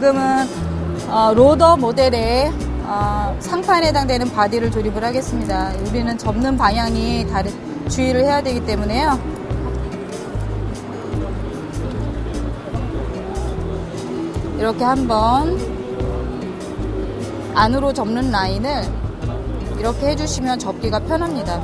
지금은 로더 모델의 상판에 해당되는 바디를 조립을 하겠습니다. 우리는 접는 방향이 주의를 해야 되기 때문에요. 이렇게 한번 안으로 접는 라인을 이렇게 해주시면 접기가 편합니다.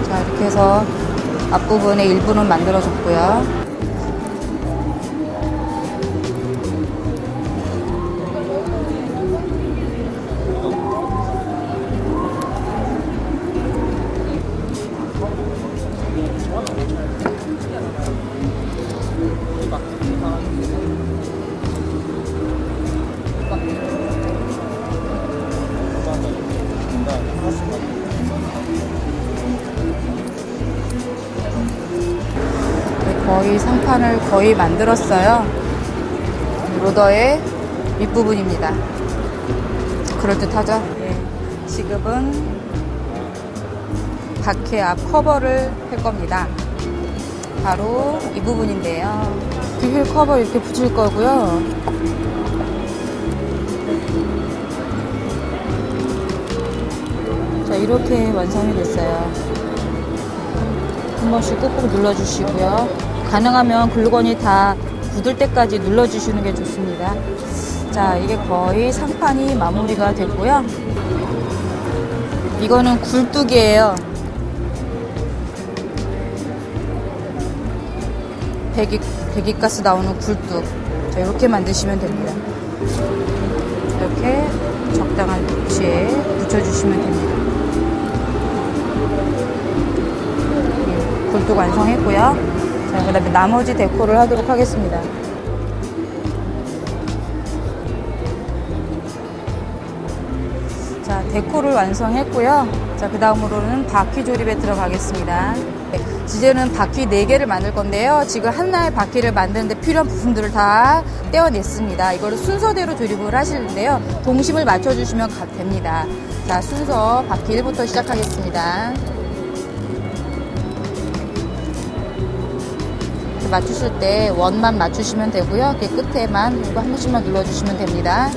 자, 이렇게 해서 앞부분의 일부는 만들어줬고요. 거의 상판을 거의 만들었어요. 로더의 윗부분입니다. 그럴듯하죠? 네. 지금은 바퀴 앞 커버를 할 겁니다. 바로 이 부분인데요. 휠 커버 이렇게 붙일 거고요. 자, 이렇게 완성이 됐어요. 한 번씩 꾹꾹 눌러주시고요. 가능하면 글루건이 다 굳을 때까지 눌러주시는 게 좋습니다. 자, 이게 거의 상판이 마무리가 됐고요. 이거는 굴뚝이에요. 배기가스 나오는 굴뚝. 자, 이렇게 만드시면 됩니다. 이렇게 적당한 위치에 붙여주시면 됩니다. 굴뚝 완성했고요. 자, 그 다음에 나머지 데코를 하도록 하겠습니다. 자, 데코를 완성했고요. 자, 그 다음으로는 바퀴 조립에 들어가겠습니다. 네, 이제는 바퀴 4개를 만들 건데요. 지금 하나의 바퀴를 만드는데 필요한 부품들을 다 떼어냈습니다. 이거를 순서대로 조립을 하시는데요. 동심을 맞춰주시면 됩니다. 자, 순서 바퀴 1부터 시작하겠습니다. 맞추실 때 원만 맞추시면 되고요. 이렇게 끝에만 이거 한 번씩만 눌러주시면 됩니다.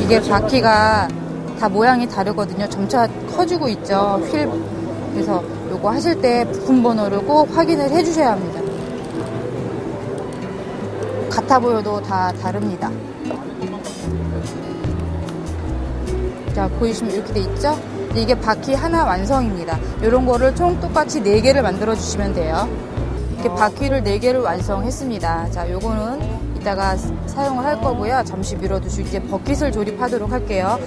이게 바퀴가 다 모양이 다르거든요. 점차 커지고 있죠. 휠. 그래서 요거 하실 때 부품 번호를 꼭 확인을 해주셔야 합니다. 같아 보여도 다 다릅니다. 자, 보이시면 이렇게 돼 있죠? 이게 바퀴 하나 완성입니다. 이런 거를 총 똑같이 4개를 만들어 주시면 돼요. 이렇게 바퀴를 4개를 완성했습니다. 자, 요거는 이따가 사용을 할 거고요. 잠시 밀어두시고 이제 버킷을 조립하도록 할게요.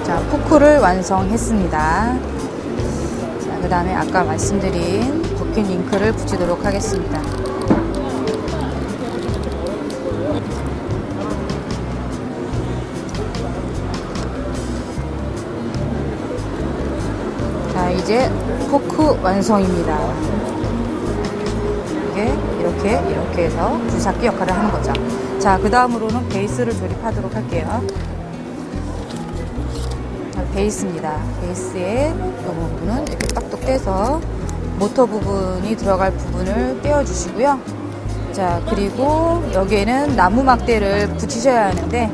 자, 포크를 완성했습니다. 자, 그 다음에 아까 말씀드린 버킷 링크를 붙이도록 하겠습니다. 자, 이제 포크 완성입니다. 이렇게 해서 줄삭기 역할을 하는 거죠. 자, 그 다음으로는 베이스를 조립하도록 할게요. 자, 베이스입니다. 베이스의 이 부분은 이렇게 딱딱 떼서 모터 부분이 들어갈 부분을 떼어주시고요. 자, 그리고 여기에는 나무 막대를 붙이셔야 하는데,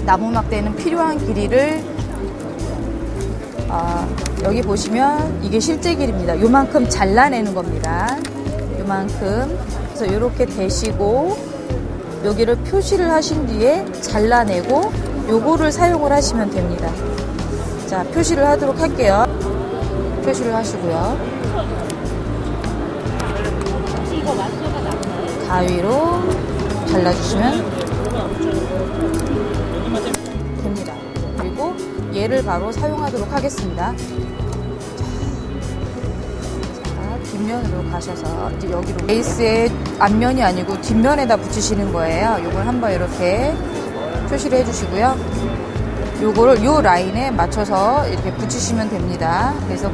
나무 막대는 필요한 길이를 여기 보시면 이게 실제 길입니다. 요만큼 잘라내는 겁니다. 요만큼. 그래서 이렇게 대시고 여기를 표시를 하신 뒤에 잘라내고 요거를 사용을 하시면 됩니다. 자, 표시를 하도록 할게요. 표시를 하시고요. 가위로 잘라주시면 됩니다. 그리고 얘를 바로 사용하도록 하겠습니다. 자, 뒷면으로 가셔서 이제 여기로 베이스의 앞면이 아니고 뒷면에다 붙이시는 거예요. 요걸 한번 이렇게 표시를 해주시고요. 요거를 요 라인에 맞춰서 이렇게 붙이시면 됩니다. 그래서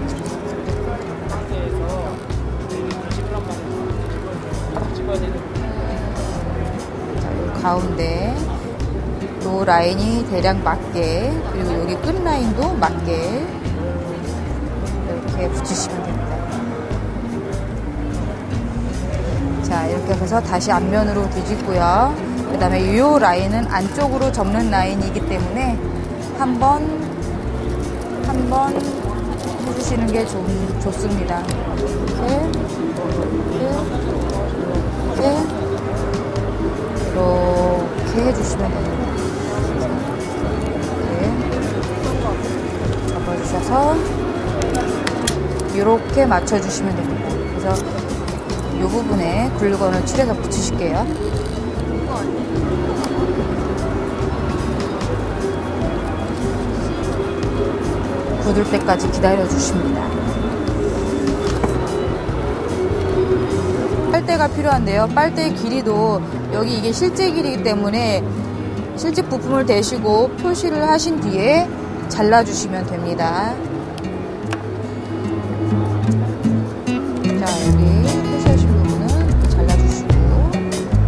가운데 요 라인이 대략 맞게, 그리고 여기 끝 라인도 맞게 이렇게 붙이시면 됩니다. 자, 이렇게 해서 다시 앞면으로 뒤집고요. 그 다음에 요 라인은 안쪽으로 접는 라인이기 때문에 한번 해주시는 게 좋습니다. 이렇게 해주시면 됩니다. 이렇게 접어주셔서 이렇게 맞춰주시면 됩니다. 그래서 이 부분에 글루건을 칠해서 붙이실게요. 굳을 때까지 기다려 주십니다. 빨대가 필요한데요. 빨대의 길이도 여기 이게 실제 길이기 때문에 실제 부품을 대시고 표시를 하신 뒤에 잘라주시면 됩니다. 자, 여기 표시하신 부분은 잘라주시고,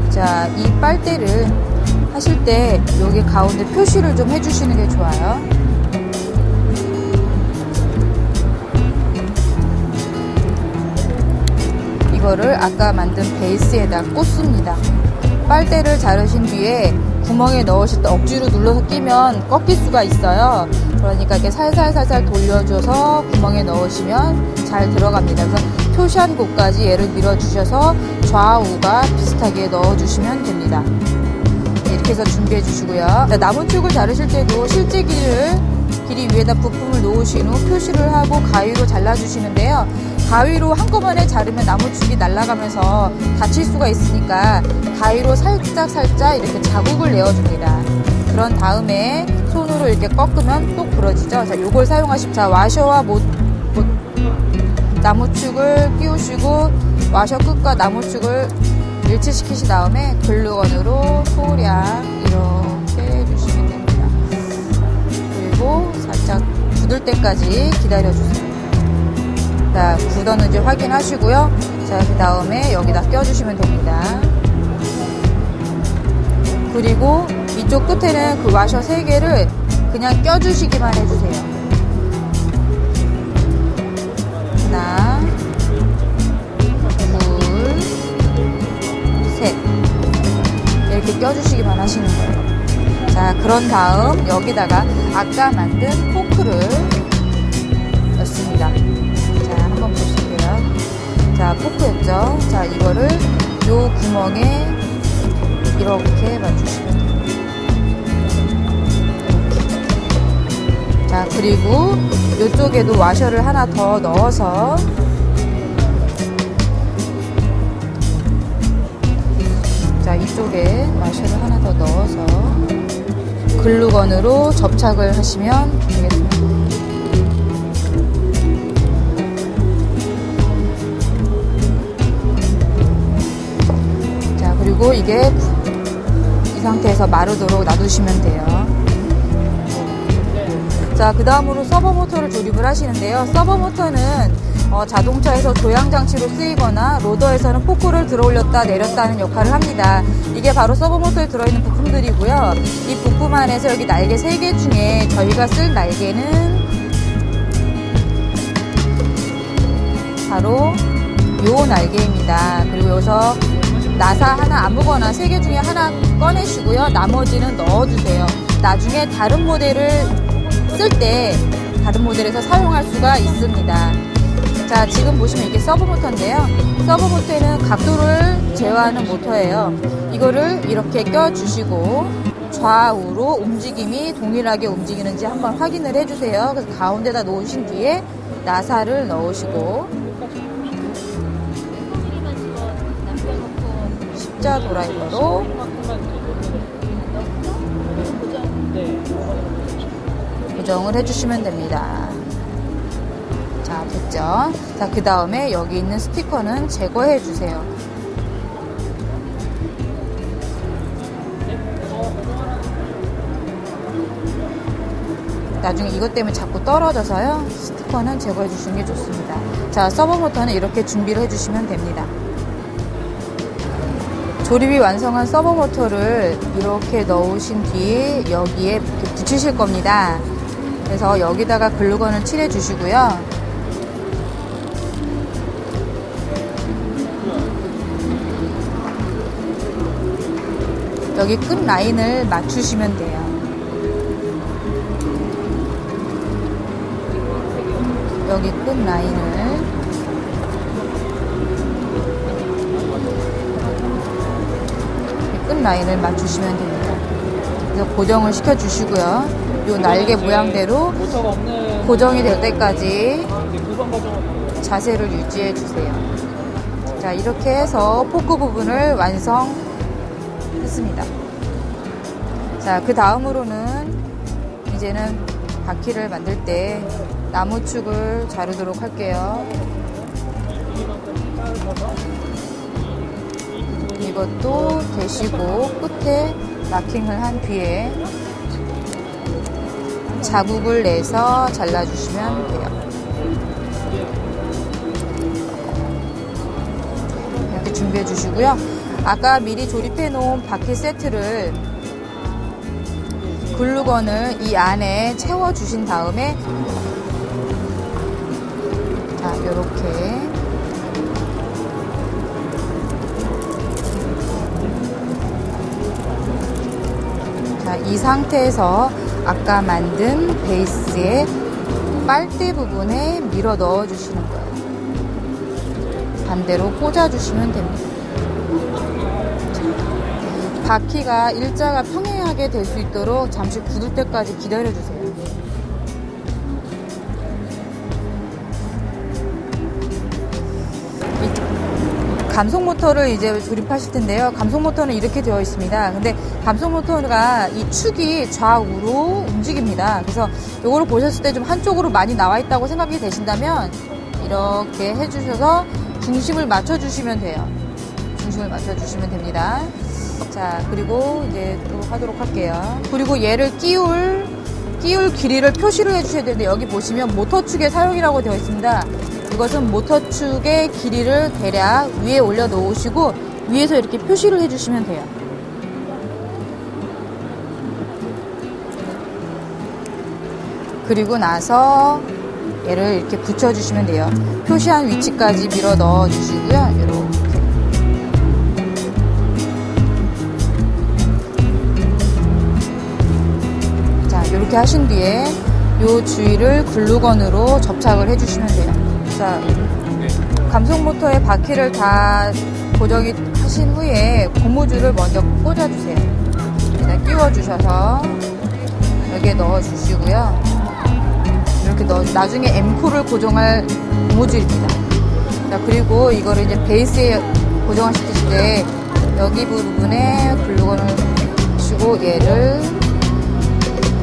자, 이 빨대를 하실 때 여기 가운데 표시를 좀 해주시는 게 좋아요. 이거를 아까 만든 베이스에다 꽂습니다. 빨대를 자르신 뒤에 구멍에 넣으실 때 억지로 눌러서 끼면 꺾일 수가 있어요. 그러니까 이렇게 살살 돌려줘서 구멍에 넣으시면 잘 들어갑니다. 그래서 표시한 곳까지 얘를 밀어주셔서 좌우가 비슷하게 넣어주시면 됩니다. 이렇게 해서 준비해 주시고요. 자, 나무축을 자르실 때도 실제 길이 위에다 부품을 놓으신 후 표시를 하고 가위로 잘라주시는데요. 가위로 한꺼번에 자르면 나무축이 날아가면서 다칠 수가 있으니까 가위로 살짝 이렇게 자국을 내어줍니다. 그런 다음에 손으로 이렇게 꺾으면 또 부러지죠. 자, 요걸 사용하시면, 자, 와셔와 나무축을 끼우시고 와셔 끝과 나무축을 일치시키신 다음에 글루건으로 소량 이렇게 해주시면 됩니다. 그리고 살짝 굳을 때까지 기다려주세요. 자, 굳었는지 확인하시고요. 자, 그 다음에 여기다 껴주시면 됩니다. 그리고 이쪽 끝에는 그 와셔 3개를 그냥 껴주시기만 해주세요. 하나, 둘, 셋. 이렇게 껴주시기만 하시는 거예요. 자, 그런 다음 여기다가 아까 만든 포크를 넣습니다. 자, 한번 보실게요. 자, 포크였죠. 자, 이거를 요 구멍에 이렇게 맞추시면 됩니다. 자, 그리고 이쪽에도 와셔를 하나 더 넣어서 자, 이쪽에 와셔를 하나 더 넣어서 글루건으로 접착을 하시면 되겠습니다. 자, 그리고 이게 이 상태에서 마르도록 놔두시면 돼요. 자, 그 다음으로 서버 모터를 조립을 하시는데요. 서버 모터는 자동차에서 조향장치로 쓰이거나 로더에서는 포크를 들어 올렸다 내렸다 하는 역할을 합니다. 이게 바로 서버 모터에 들어있는 부품들이고요. 이 부품 안에서 여기 날개 3개 중에 저희가 쓸 날개는 바로 요 날개입니다. 그리고 여기서 나사 하나 아무거나 3개 중에 하나 꺼내시고요. 나머지는 넣어주세요. 나중에 다른 모델을 쓸 때 다른 모델에서 사용할 수가 있습니다. 자, 지금 보시면 이게 서버 모터인데요. 서버 모터에는 각도를 제어하는 모터예요. 이거를 이렇게 껴주시고 좌우로 움직임이 동일하게 움직이는지 한번 확인을 해주세요. 그래서 가운데다 놓으신 뒤에 나사를 넣으시고 십자 드라이버로 고정을 해주시면 됩니다. 자, 됐죠. 자, 그 다음에 여기 있는 스티커는 제거해 주세요. 나중에 이것 때문에 자꾸 떨어져서요. 스티커는 제거해 주시는 게 좋습니다. 자, 서버 모터는 이렇게 준비를 해 주시면 됩니다. 조립이 완성한 서버 모터를 이렇게 넣으신 뒤에 여기에 이렇게 붙이실 겁니다. 그래서 여기다가 글루건을 칠해 주시고요. 여기 끝 라인을 맞추시면 돼요. 여기 끝 라인을 맞추시면 됩니다. 그래서 고정을 시켜 주시고요. 요 날개 모양대로 고정이 될 때까지 자세를 유지해 주세요. 자, 이렇게 해서 포크 부분을 완성했습니다. 자, 그 다음으로는 이제는 바퀴를 만들 때 나무축을 자르도록 할게요. 이것도 대시고 끝에 마킹을 한 뒤에 자국을 내서 잘라주시면 돼요. 이렇게 준비해 주시고요. 아까 미리 조립해 놓은 바퀴 세트를 글루건을 이 안에 채워 주신 다음에 자, 요렇게 자, 이 상태에서 아까 만든 베이스의 빨대 부분에 밀어 넣어 주시는 거예요. 반대로 꽂아 주시면 됩니다. 바퀴가 일자가 평행하게 될 수 있도록 잠시 굳을 때까지 기다려 주세요. 감속 모터를 이제 조립하실 텐데요. 감속 모터는 이렇게 되어 있습니다. 근데 감속 모터가 이 축이 좌우로 움직입니다. 그래서 이거를 보셨을 때 좀 한쪽으로 많이 나와 있다고 생각이 되신다면 이렇게 해주셔서 중심을 맞춰주시면 돼요. 중심을 맞춰주시면 됩니다. 자, 그리고 이제 또 하도록 할게요. 그리고 얘를 끼울 길이를 표시를 해주셔야 되는데 여기 보시면 모터축의 사용이라고 되어 있습니다. 이것은 모터축의 길이를 대략 위에 올려 놓으시고 위에서 이렇게 표시를 해주시면 돼요. 그리고 나서 얘를 이렇게 붙여주시면 돼요. 표시한 위치까지 밀어 넣어 주시고요. 이렇게. 자, 이렇게 하신 뒤에 이 주위를 글루건으로 접착을 해주시면 돼요. 자, 감속 모터의 바퀴를 다 고정이 하신 후에 고무줄을 먼저 꽂아주세요. 일단 끼워주셔서 여기에 넣어주시고요. 이렇게 나중에 엠코를 고정할 고무줄입니다. 자, 그리고 이거를 이제 베이스에 고정하실 때 여기 부분에 글루건을 하시고 얘를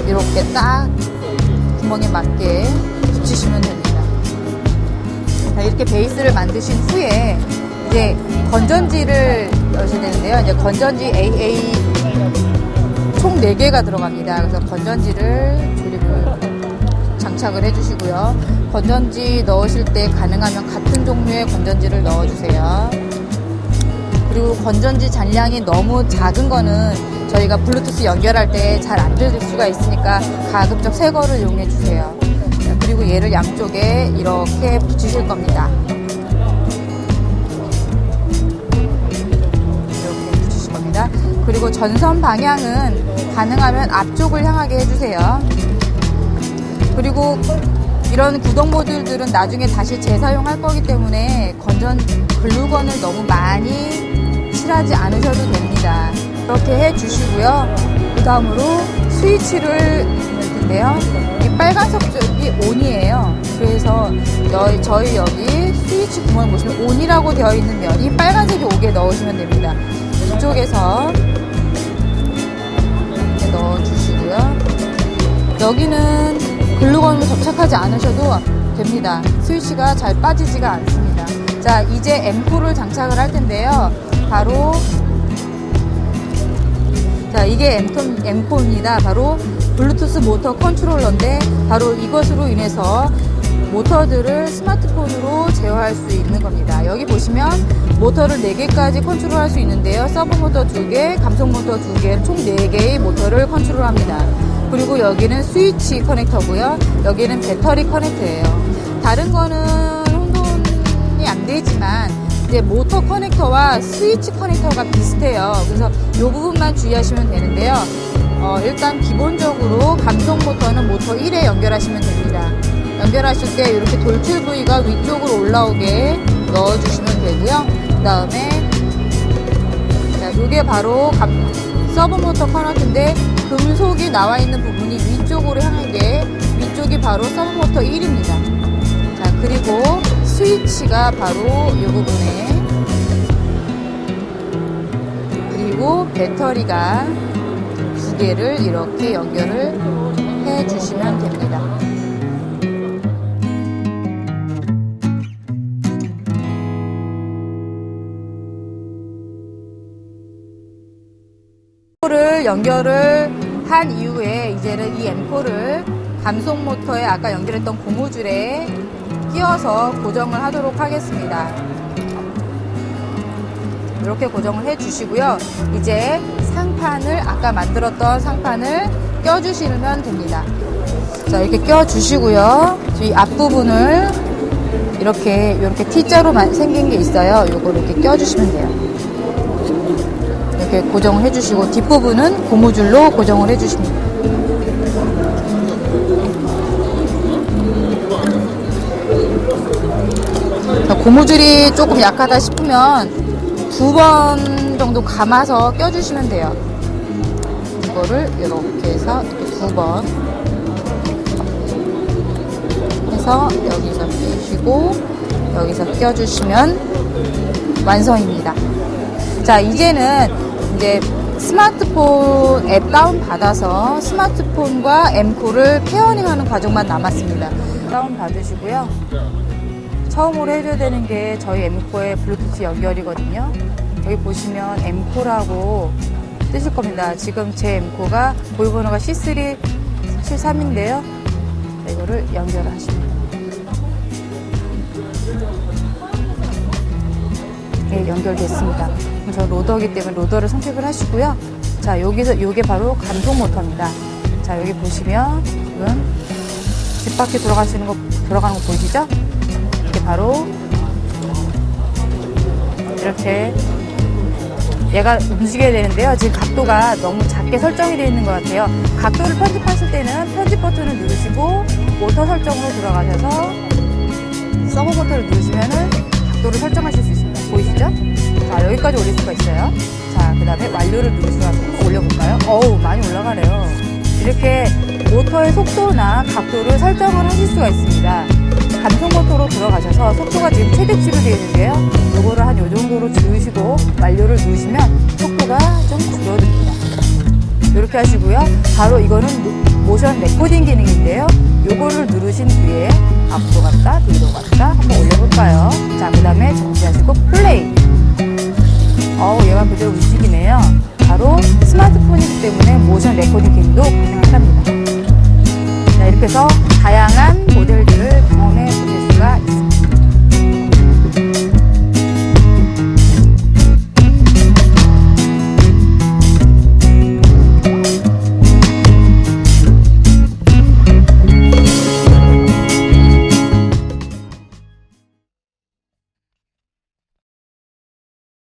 이렇게 딱 구멍에 맞게 붙이시면 됩니다. 자, 이렇게 베이스를 만드신 후에 이제 건전지를 넣으셔야 되는데요. 이제 건전지 AA 총 4개가 들어갑니다. 그래서 건전지를 조립을 장착을 해주시고요. 건전지 넣으실 때 가능하면 같은 종류의 건전지를 넣어주세요. 그리고 건전지 잔량이 너무 작은 거는 저희가 블루투스 연결할 때 잘 안 들릴 수가 있으니까 가급적 새 거를 이용해 주세요. 그리고 얘를 양쪽에 이렇게 붙이실 겁니다. 이렇게 붙이실 겁니다. 그리고 전선 방향은 가능하면 앞쪽을 향하게 해주세요. 그리고 이런 구동 모듈들은 나중에 다시 재사용할 거기 때문에 글루건을 너무 많이 칠하지 않으셔도 됩니다. 이렇게 해주시고요. 그 다음으로 스위치를 넣을 텐데요. 이 빨간색 쪽이 ON이에요. 그래서 저희 여기 스위치 구멍을 보시면 ON이라고 되어 있는 면이 빨간색이 오게 넣으시면 됩니다. 이쪽에서 이렇게 넣어주시고요. 여기는 글루건으로 접착하지 않으셔도 됩니다. 스위치가 잘 빠지지가 않습니다. 자, 이제 M4를 장착을 할 텐데요. 바로 자, 이게 M4입니다. 바로 블루투스 모터 컨트롤러인데 바로 이것으로 인해서 모터들을 스마트폰으로 제어할 수 있는 겁니다. 여기 보시면 모터를 4개까지 컨트롤할 수 있는데요. 서브 모터 2개, 감속 모터 2개, 총 4개의 모터를 컨트롤합니다. 그리고 여기는 스위치 커넥터고요. 여기는 배터리 커넥터예요. 다른 거는 혼돈이 안 되지만 이제 모터 커넥터와 스위치 커넥터가 비슷해요. 그래서 이 부분만 주의하시면 되는데요. 일단 기본적으로 감속 모터는 모터 1에 연결하시면 됩니다. 연결하실 때 이렇게 돌출 부위가 위쪽으로 올라오게 넣어주시면 되고요. 그 다음에 이게 바로 서브 모터 커넥터인데 금속이 나와 있는 부분이 위쪽으로 향하게 위쪽이 바로 서브 모터 1입니다. 자, 그리고 스위치가 바로 이 부분에 그리고 배터리가 2개를 이렇게 연결을 해 주시면 됩니다. 를 연결을 한 이후에 이제는 이 M4를 감속 모터에 아까 연결했던 고무줄에 끼워서 고정을 하도록 하겠습니다. 이렇게 고정을 해 주시고요. 이제 상판을 아까 만들었던 상판을 껴 주시면 됩니다. 자, 이렇게 껴 주시고요. 이 앞부분을 이렇게 T자로 생긴 게 있어요. 요거 이렇게 껴 주시면 돼요. 이렇게 고정을 해주시고 뒷부분은 고무줄로 고정을 해주십니다. 자, 고무줄이 조금 약하다 싶으면 2번 정도 감아서 껴주시면 돼요. 이거를 이렇게 해서 2번 해서 여기서 끼시고 여기서 껴주시면 완성입니다. 자, 이제는 이제 스마트폰 앱 다운 받아서 스마트폰과 M4를 페어링하는 과정만 남았습니다. 다운 받으시고요. 처음으로 해줘야 되는 게 저희 M4의 블루투스 연결이거든요. 여기 보시면 M4라고 뜨실 겁니다. 지금 제 M4가 보유번호가 C373인데요. 이거를 연결을 하십니다. 네, 연결됐습니다. 저 로더이기 때문에 로더를 선택을 하시고요. 자, 여기서 요게 바로 감속 모터입니다. 자, 여기 보시면 지금 집 밖에 돌아가는 거 보이시죠? 이게 바로 이렇게 얘가 움직여야 되는데요. 지금 각도가 너무 작게 설정이 되어 있는 것 같아요. 각도를 편집하실 때는 편집 버튼을 누르시고 모터 설정으로 들어가셔서 서버 버튼을 누르시면은 각도를 설정하실 수 있습니다. 보이시죠? 자, 여기까지 올릴 수가 있어요. 자, 그 다음에 완료를 누르시고 한번 올려볼까요? 어우, 많이 올라가네요. 이렇게 모터의 속도나 각도를 설정을 하실 수가 있습니다. 감속 모터로 들어가셔서 속도가 지금 최대치로 되어 있는데요. 요거를 한 요 정도로 줄이시고 완료를 누르시면 속도가 좀 줄어듭니다. 이렇게 하시고요. 바로 이거는 모션 레코딩 기능인데요. 요거를 누르신 뒤에 앞으로 갔다 뒤로 갔다 한번 올려볼까요? 자, 그 다음에 정지하시고 플레이. 얘가 그대로 움직이네요. 바로 스마트폰이기 때문에 모션 레코딩 기능도 가능하답니다. 자, 이렇게 해서 다양한 모델들을